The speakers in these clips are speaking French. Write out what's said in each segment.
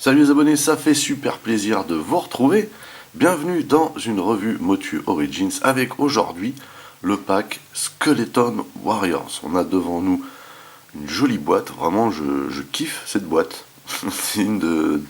Salut les abonnés, ça fait super plaisir de vous retrouver. Bienvenue dans une revue Motu Origins avec aujourd'hui le pack Skeleton Warriors. On a devant nous une jolie boîte, vraiment je kiffe cette boîte. C'est un de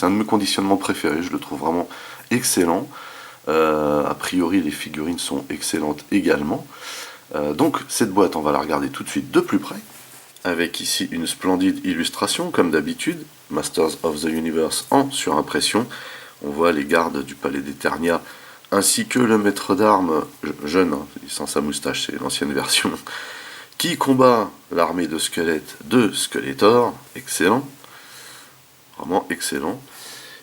mes conditionnements préférés, je le trouve vraiment excellent. A priori les figurines sont excellentes également. Donc cette boîte on va la regarder tout de suite de plus près. Avec ici une splendide illustration, comme d'habitude, Masters of the Universe en surimpression. On voit les gardes du palais d'Eternia, ainsi que le maître d'armes, jeune, hein, sans sa moustache, c'est l'ancienne version, qui combat l'armée de squelettes de Skeletor. Excellent, vraiment excellent.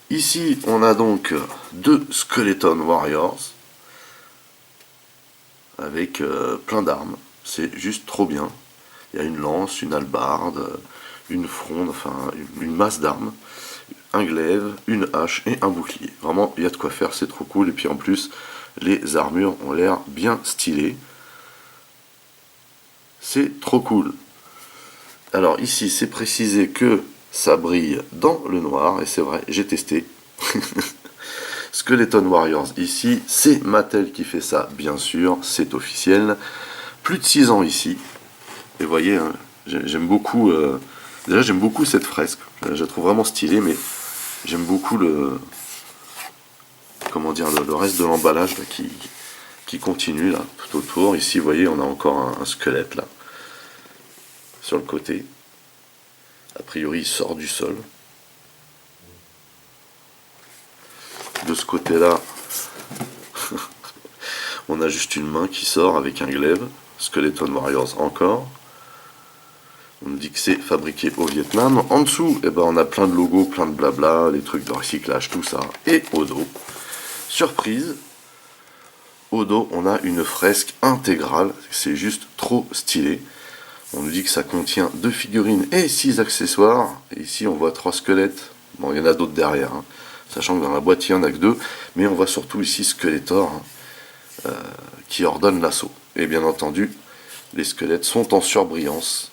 Ici, on a donc deux Skeleton Warriors, avec plein d'armes, c'est juste trop bien. Il y a une lance, une hallebarde, une fronde, enfin une masse d'armes, un glaive, une hache et un bouclier. Vraiment, il y a de quoi faire, c'est trop cool. Et puis en plus, les armures ont l'air bien stylées. C'est trop cool. Alors ici, c'est précisé que ça brille dans le noir, et c'est vrai, j'ai testé. Skeleton Warriors, ici, c'est Mattel qui fait ça, bien sûr, c'est officiel. Plus de 6 ans ici. Et vous voyez, hein, j'aime beaucoup. Déjà, j'aime beaucoup cette fresque. Je la trouve vraiment stylée, mais j'aime beaucoup le reste de l'emballage qui continue là, tout autour. Ici, vous voyez, on a encore un squelette là, sur le côté. A priori, il sort du sol. De ce côté-là, on a juste une main qui sort avec un glaive. Skeleton Warriors encore. On nous dit que c'est fabriqué au Vietnam. En dessous, eh ben, on a plein de logos, plein de blabla, des trucs de recyclage, tout ça. Et au dos, surprise, au dos, on a une fresque intégrale. C'est juste trop stylé. On nous dit que ça contient 2 figurines et 6 accessoires. Et ici, on voit 3 squelettes. Bon, il y en a d'autres derrière, hein, sachant que dans la boîte, il n'y en a que 2. Mais on voit surtout ici Skeletor, hein, qui ordonne l'assaut. Et bien entendu, les squelettes sont en surbrillance.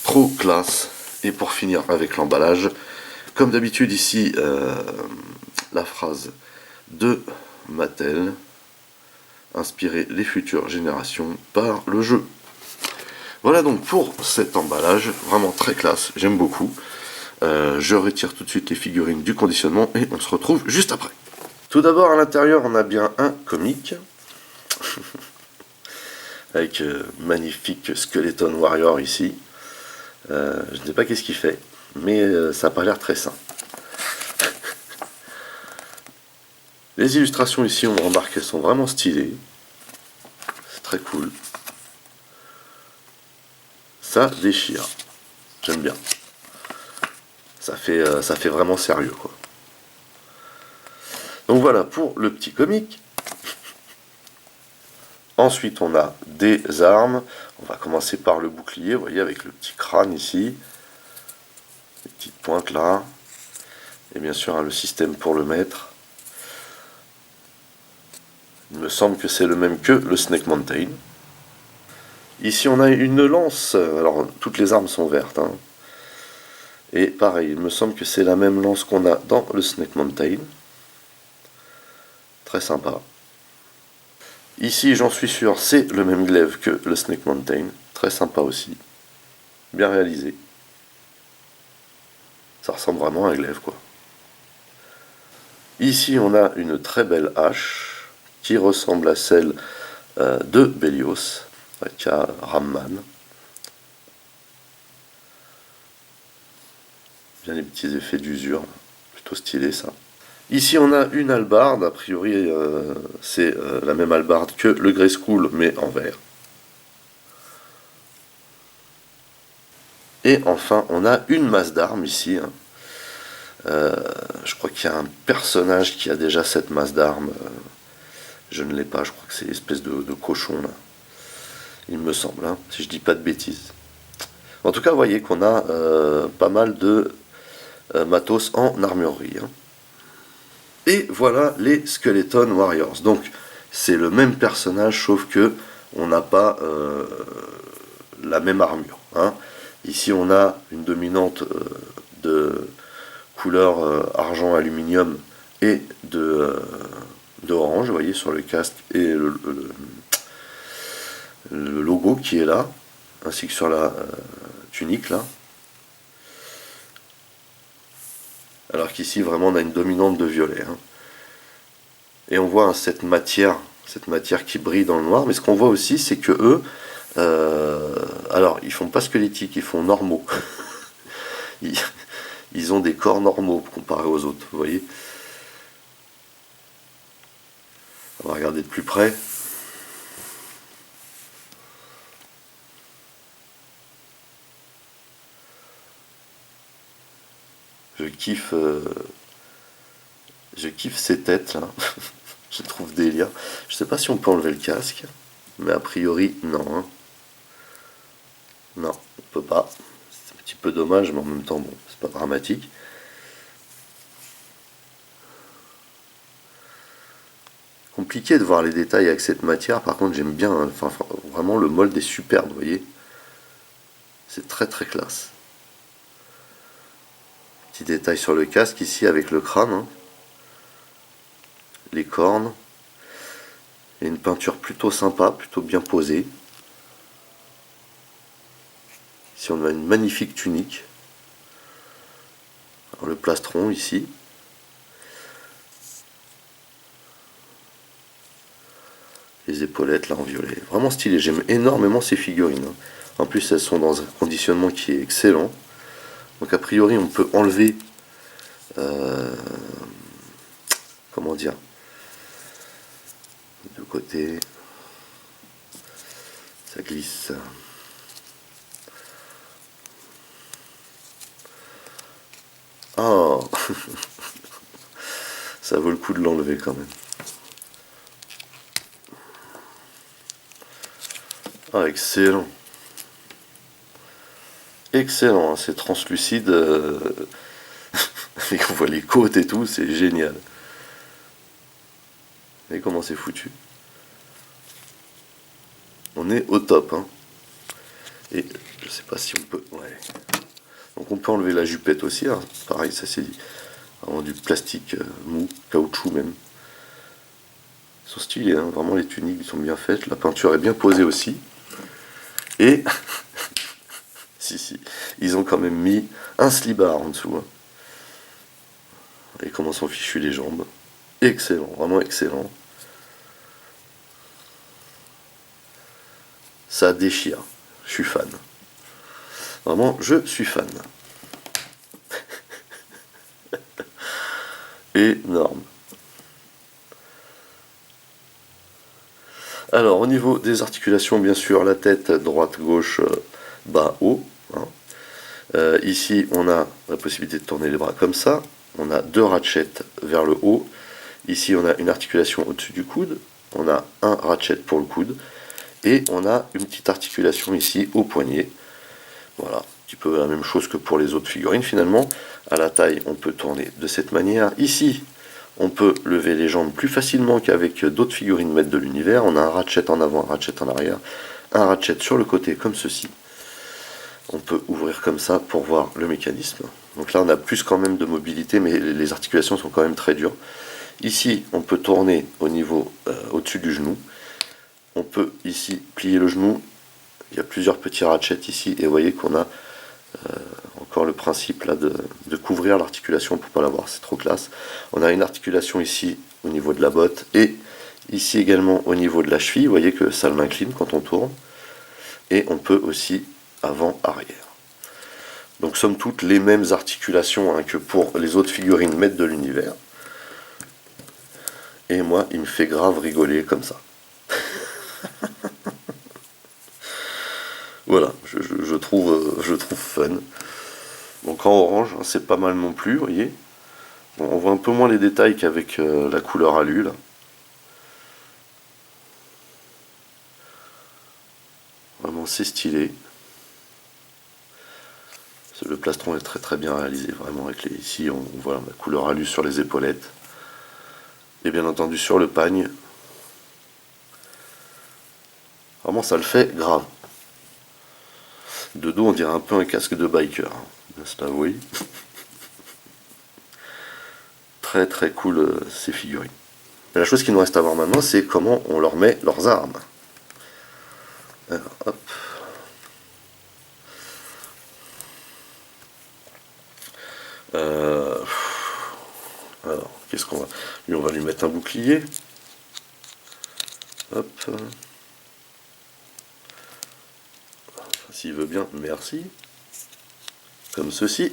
Trop classe. Et pour finir avec l'emballage, comme d'habitude ici, la phrase de Mattel, inspirer les futures générations par le jeu. Voilà donc pour cet emballage, vraiment très classe, j'aime beaucoup. Je retire tout de suite les figurines du conditionnement et on se retrouve juste après. Tout d'abord à l'intérieur on a bien un comic, avec magnifique Skeleton Warrior ici. Je ne sais pas qu'est-ce qu'il fait, mais ça n'a pas l'air très sain. Les illustrations ici, on remarque qu'elles sont vraiment stylées. C'est très cool. Ça déchire. J'aime bien. Ça fait vraiment sérieux, quoi. Donc voilà pour le petit comic. Ensuite, on a des armes. On va commencer par le bouclier, vous voyez, avec le petit crâne ici. Les petites pointes là. Et bien sûr, hein, le système pour le mettre. Il me semble que c'est le même que le Snake Mountain. Ici, on a une lance. Alors, toutes les armes sont vertes, hein. Et pareil, il me semble que c'est la même lance qu'on a dans le Snake Mountain. Très sympa. Ici, j'en suis sûr, c'est le même glaive que le Snake Mountain. Très sympa aussi. Bien réalisé. Ça ressemble vraiment à un glaive, quoi. Ici, on a une très belle hache qui ressemble à celle de Bélios, avec Ramman. Bien les petits effets d'usure, plutôt stylé ça. Ici on a une hallebarde, a priori c'est la même hallebarde que le Grayskull mais en vert. Et enfin on a une masse d'armes ici. Hein. Je crois qu'il y a un personnage qui a déjà cette masse d'armes. Je ne l'ai pas, je crois que c'est l'espèce de cochon là. Il me semble, hein, si je dis pas de bêtises. En tout cas, vous voyez qu'on a pas mal de matos en armurerie. Hein. Et voilà les Skeleton Warriors. Donc c'est le même personnage, sauf que on n'a pas la même armure. Hein. Ici on a une dominante de couleur argent aluminium et de orange, vous voyez, sur le casque et le logo qui est là, ainsi que sur la tunique là. Alors qu'ici vraiment on a une dominante de violet. Hein. Et on voit hein, cette matière qui brille dans le noir, mais ce qu'on voit aussi c'est que eux, alors ils font pas squelettiques, ils font normaux. Ils ont des corps normaux comparés aux autres, vous voyez. On va regarder de plus près. Je kiffe ces têtes là. Je trouve délire. Je sais pas si on peut enlever le casque, mais a priori non. Hein. Non, on peut pas. C'est un petit peu dommage, mais en même temps bon, c'est pas dramatique. Compliqué de voir les détails avec cette matière, par contre j'aime bien, hein. Enfin, vraiment le mold est superbe, vous voyez. C'est très très classe. Petit détail sur le casque ici avec le crâne. Hein. Les cornes. Et une peinture plutôt sympa, plutôt bien posée. Ici on a une magnifique tunique. Alors, le plastron ici. Les épaulettes là en violet. Vraiment stylé, j'aime énormément ces figurines. Hein. En plus elles sont dans un conditionnement qui est excellent. Donc a priori on peut enlever... comment dire, de côté, ça glisse. Oh ça vaut le coup de l'enlever quand même. Ah excellent. Excellent, hein, c'est translucide. Et on voit les côtes et tout, c'est génial. Et comment c'est foutu. On est au top. Hein. Et je sais pas si on peut... Ouais. Donc on peut enlever la jupette aussi. Hein. Pareil, ça c'est vraiment du plastique mou, caoutchouc même. Ils sont stylés, hein. Vraiment les tuniques sont bien faites. La peinture est bien posée aussi. Et... si, ils ont quand même mis un slibard en dessous. Hein. Et comment sont fichues les jambes. Excellent, vraiment excellent. Ça déchire. Je suis fan. Vraiment, je suis fan. Énorme. Alors, au niveau des articulations, bien sûr, la tête droite, gauche, bas, haut. Hein. Ici, on a la possibilité de tourner les bras comme ça. On a deux ratchets vers le haut. Ici, on a une articulation au-dessus du coude. On a un ratchet pour le coude. Et on a une petite articulation ici au poignet. Voilà, un petit peu la même chose que pour les autres figurines finalement. À la taille, on peut tourner de cette manière. Ici, on peut lever les jambes plus facilement qu'avec d'autres figurines maîtres de l'univers. On a un ratchet en avant, un ratchet en arrière, un ratchet sur le côté comme ceci. On peut ouvrir comme ça pour voir le mécanisme. Donc là, on a plus quand même de mobilité, mais les articulations sont quand même très dures. Ici, on peut tourner au niveau au-dessus du genou. On peut ici plier le genou. Il y a plusieurs petits ratchets ici, et vous voyez qu'on a encore le principe là de couvrir l'articulation pour ne pas la voir, c'est trop classe. On a une articulation ici au niveau de la botte, et ici également au niveau de la cheville. Vous voyez que ça l'incline quand on tourne. Et on peut aussi avant-arrière. Donc somme toute les mêmes articulations hein, que pour les autres figurines maîtres de l'univers. Et moi, il me fait grave rigoler comme ça. Voilà, je trouve fun. Donc en orange, hein, c'est pas mal non plus, vous voyez. Bon, on voit un peu moins les détails qu'avec la couleur alu, là. Vraiment, c'est stylé. Le plastron est très très bien réalisé, vraiment. Avec les, ici, on voit la couleur alu sur les épaulettes. Et bien entendu sur le pagne. Vraiment, ça le fait grave. De dos, on dirait un peu un casque de biker. Hein, c'est avoué. très très cool ces figurines. Et la chose qu'il nous reste à voir maintenant, c'est comment on leur met leurs armes. Alors, hop. Alors, qu'est-ce qu'on va... Lui, on va lui mettre un bouclier. Hop. S'il veut bien, merci. Comme ceci.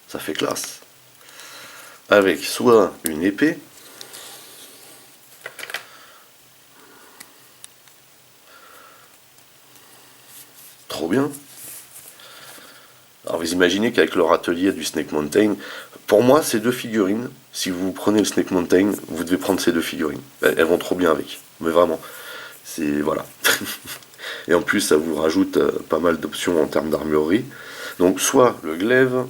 Ça fait classe. Avec soit une épée, trop bien. Alors vous imaginez qu'avec leur atelier du Snake Mountain, pour moi ces deux figurines, si vous prenez le Snake Mountain, vous devez prendre ces deux figurines. Elles vont trop bien avec, mais vraiment. C'est voilà. Et en plus ça vous rajoute pas mal d'options en termes d'armurerie. Donc soit le glaive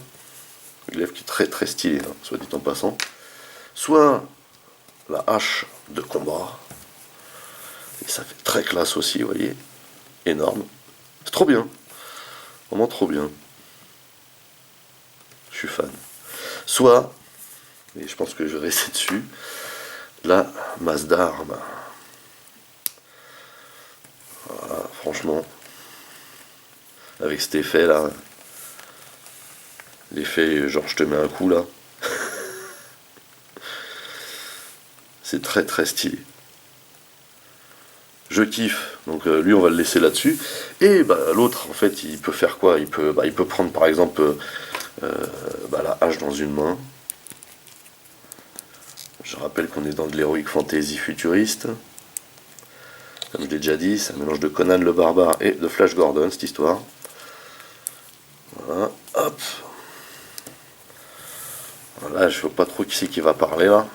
qui est très très stylé, hein, soit dit en passant, soit la hache de combat. Et ça fait très classe aussi, vous voyez. Énorme. C'est trop bien. Vraiment trop bien. Je suis fan. Soit, et je pense que je vais rester dessus, la masse d'armes. Voilà, franchement, avec cet effet là, l'effet genre je te mets un coup là, c'est très très stylé. Je kiffe, donc lui on va le laisser là-dessus. Et bah, l'autre en fait il peut faire quoi, il peut prendre par exemple la hache dans une main. Je rappelle qu'on est dans de l'heroic fantasy futuriste. Comme je l'ai déjà dit, c'est un mélange de Conan le barbare et de Flash Gordon cette histoire. Voilà, hop. Voilà, je ne vois pas trop qui c'est qui va parler là.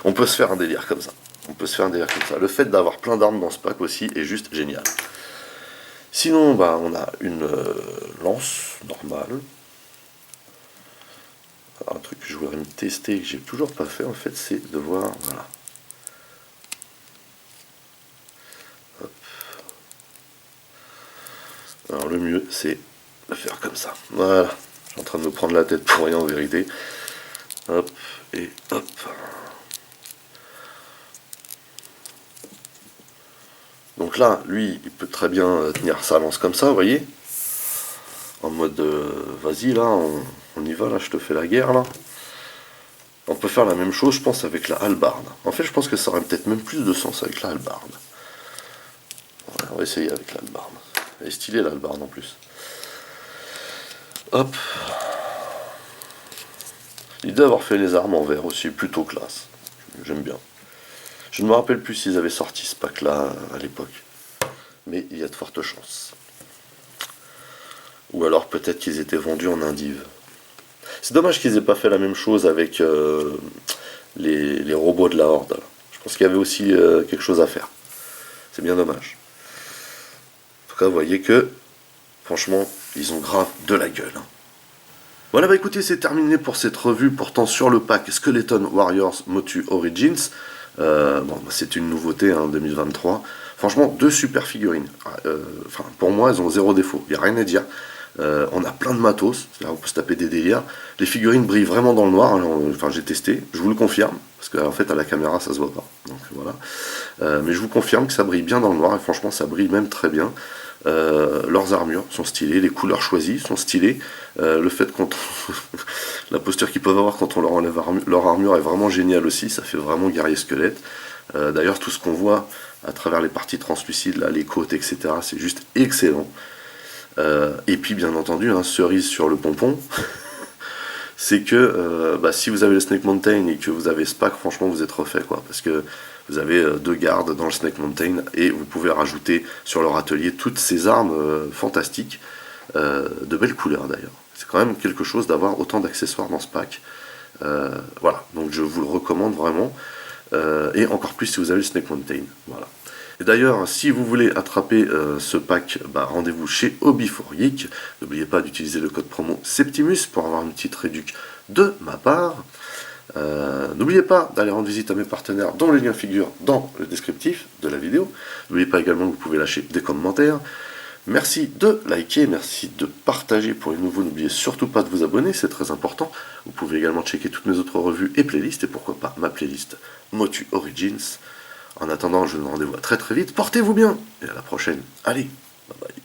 On peut se faire un délire comme ça. Le fait d'avoir plein d'armes dans ce pack aussi est juste génial. Sinon, bah, on a une lance normale. Alors, un truc que je voudrais me tester et que j'ai toujours pas fait en fait, c'est de voir, voilà. Hop. Alors le mieux, c'est de faire comme ça. Voilà. Je suis en train de me prendre la tête pour rien en vérité. Hop, et hop. Donc là, lui, il peut très bien tenir sa lance comme ça, vous voyez. En mode, vas-y là, on y va, là, je te fais la guerre, là. On peut faire la même chose, je pense, avec la hallebarde. En fait, je pense que ça aurait peut-être même plus de sens avec la hallebarde. Voilà, on va essayer avec la hallebarde. Elle est stylée, la hallebarde, en plus. Hop. L'idée d'avoir fait les armes en verre aussi, plutôt classe. J'aime bien. Je ne me rappelle plus s'ils avaient sorti ce pack-là à l'époque. Mais il y a de fortes chances. Ou alors peut-être qu'ils étaient vendus en indive. C'est dommage qu'ils aient pas fait la même chose avec les robots de la Horde. Je pense qu'il y avait aussi quelque chose à faire. C'est bien dommage. En tout cas, vous voyez que, franchement, ils ont grave de la gueule. Hein. Voilà, bah écoutez, c'est terminé pour cette revue portant sur le pack Skeleton Warriors Motu Origins. Bon, c'est une nouveauté en 2023. Franchement, deux super figurines. Pour moi, elles ont zéro défaut. Il n'y a rien à dire. On a plein de matos, on peut se taper des délires. Les figurines brillent vraiment dans le noir. Alors, j'ai testé, je vous le confirme, parce qu'en fait à la caméra ça se voit pas. Donc voilà. Mais je vous confirme que ça brille bien dans le noir et franchement ça brille même très bien. Leurs armures sont stylées, les couleurs choisies sont stylées. Le fait quand la posture qu'ils peuvent avoir quand on leur enlève leur armure est vraiment géniale aussi. Ça fait vraiment guerrier squelette. D'ailleurs tout ce qu'on voit à travers les parties translucides, là, les côtes, etc. C'est juste excellent. Et puis bien entendu, hein, cerise sur le pompon, c'est que si vous avez le Snake Mountain et que vous avez ce pack, franchement vous êtes refait quoi, parce que vous avez deux gardes dans le Snake Mountain et vous pouvez rajouter sur leur atelier toutes ces armes fantastiques, de belles couleurs d'ailleurs. C'est quand même quelque chose d'avoir autant d'accessoires dans ce pack. Voilà, donc je vous le recommande vraiment, et encore plus si vous avez le Snake Mountain. Voilà. Et d'ailleurs, si vous voulez attraper ce pack, rendez-vous chez Hobby4Geek. N'oubliez pas d'utiliser le code promo Septimus pour avoir une petite réduction de ma part. N'oubliez pas d'aller rendre visite à mes partenaires dont les liens figurent dans le descriptif de la vidéo. N'oubliez pas également que vous pouvez lâcher des commentaires. Merci de liker, merci de partager. Pour les nouveaux, n'oubliez surtout pas de vous abonner, c'est très important. Vous pouvez également checker toutes mes autres revues et playlists, et pourquoi pas ma playlist Motu Origins. En attendant, je vous donne rendez-vous à très très vite. Portez-vous bien, et à la prochaine. Allez, bye bye.